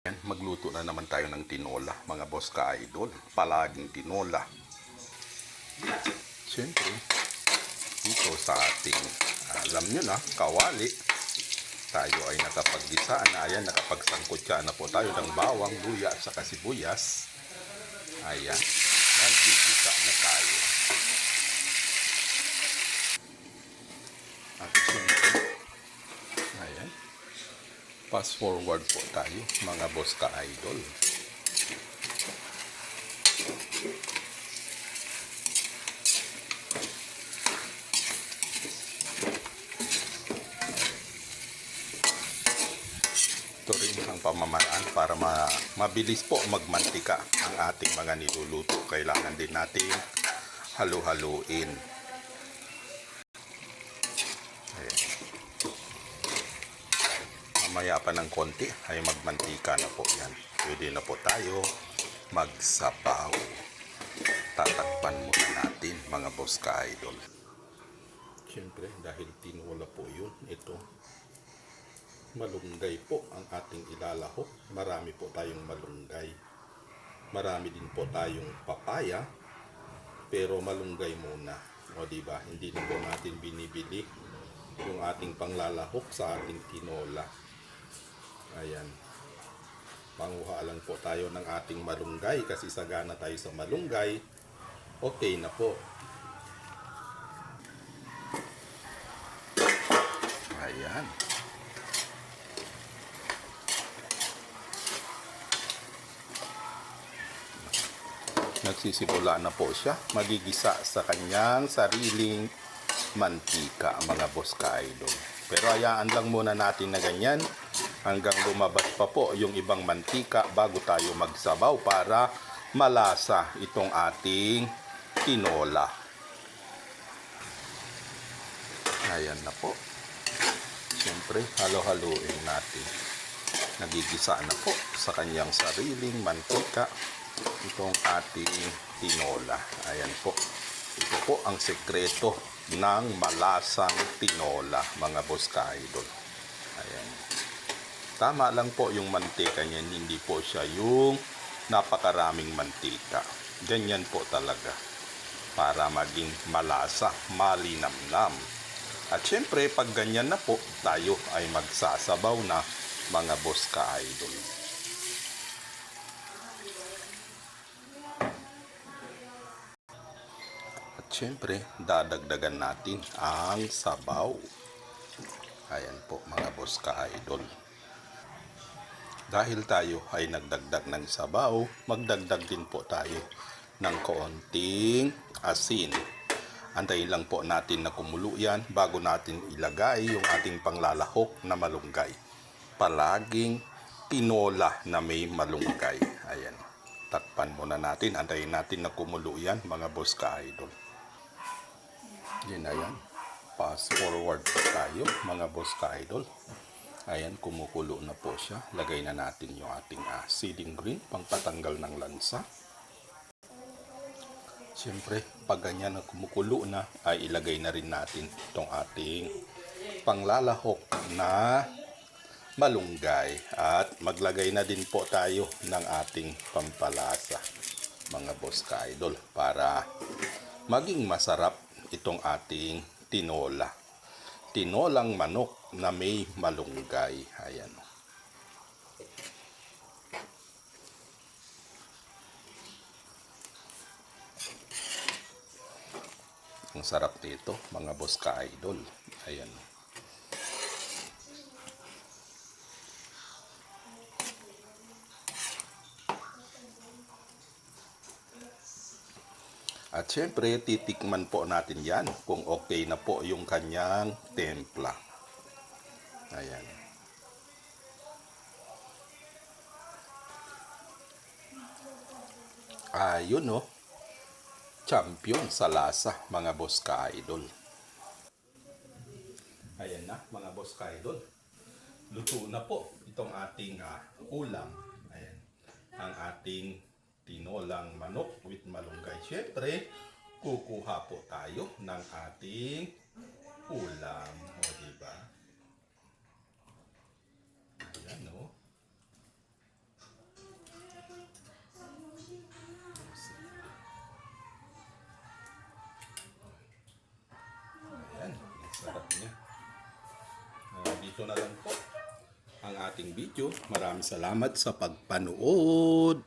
Magluto na naman tayo ng tinola, mga boss ka-idol. Palaging tinola. Siyempre, dito sa ating, alam nyo na, kawali, tayo ay nakapaggisa na. Ayan, nakapagsangkutsa na po tayo ng bawang, luya at saka sibuyas. Ayan, naggigisa na tayo. At siyempre, ayan, fast forward po tayo, mga boss ka-idol. Ito rin ang pamamaraan para mabilis po magmantika ang ating mga niluluto. Kailangan din natin halu-haluin. Ayan. Mamaya pa ng konti ay magmantika na po yan. Pwede na po tayo magsabaw. Tatakpan muna natin, mga boss ka-idol. Siyempre, dahil tinola po yun, ito malunggay po ang ating ilalahok. Marami po tayong malunggay. Marami din po tayong papaya. Pero malunggay muna. O diba, hindi na po natin binibili yung ating panglalahok sa ating tinola. Ayan. Panguha lang po tayo ng ating malunggay kasi sagana tayo sa malunggay. Okay na po. Ayan. Nagsisimula na po siya magigisa sa kanyang sariling mantika, mga boss ka-idol. Pero hayaan lang muna natin na ganyan hanggang lumabas pa po yung ibang mantika bago tayo magsabaw para malasa itong ating tinola. Ayan na po. Siyempre, halo-haluin natin. Nagigisa na po sa kanyang sariling mantika itong ating tinola. Ayan po. Ito po ang sekreto ng malasang tinola, mga boss ka-idol. Ayan. Tama lang po yung mantika niyan. Hindi po siya yung napakaraming mantika. Ganyan po talaga. Para maging malasa, malinamnam. At syempre, pag ganyan na po, tayo ay magsasabaw na, mga boss ka-idol. At syempre, dadagdagan natin ang sabaw. Ayan po, mga boss ka-idol. Dahil tayo ay nagdagdag ng sabaw, magdagdag din po tayo ng kaunting asin. Antayin lang po natin na kumulo yan bago natin ilagay yung ating panglalahok na malunggay. Palaging tinola na may malunggay. Ayan. Takpan muna natin. Antayin natin na kumulo yan, mga boss ka-idol. Yan na yan. Fast forward po tayo, mga boss ka-idol. Ayan, kumukulo na po siya. Lagay na natin yung ating seeding green, pangpatanggal ng lansa. Siyempre, pag ganyan na kumukulo na, ay ilagay na rin natin itong ating panglalahok na malunggay. At maglagay na din po tayo ng ating pampalasa, mga boss ka-idol, para maging masarap itong ating tinola. Tinolang manok na may malunggay. Ayan. Ang sarap nito, mga boss ka-idol. Ayan. At syempre, titikman po natin yan kung okay na po yung kanyang templa. Ayan. Ayun, no? Champion sa lasa, mga boss ka-idol. Ayan na, mga boss ka-idol. Luto na po itong ating ulam. Ayan. Ang ating tinolang manok with malunggay. Siyempre, kukuha po tayo ng ating ulam. O, diba? Ayan, no? dito na lang po ang ating video. Maraming salamat sa pagpanood.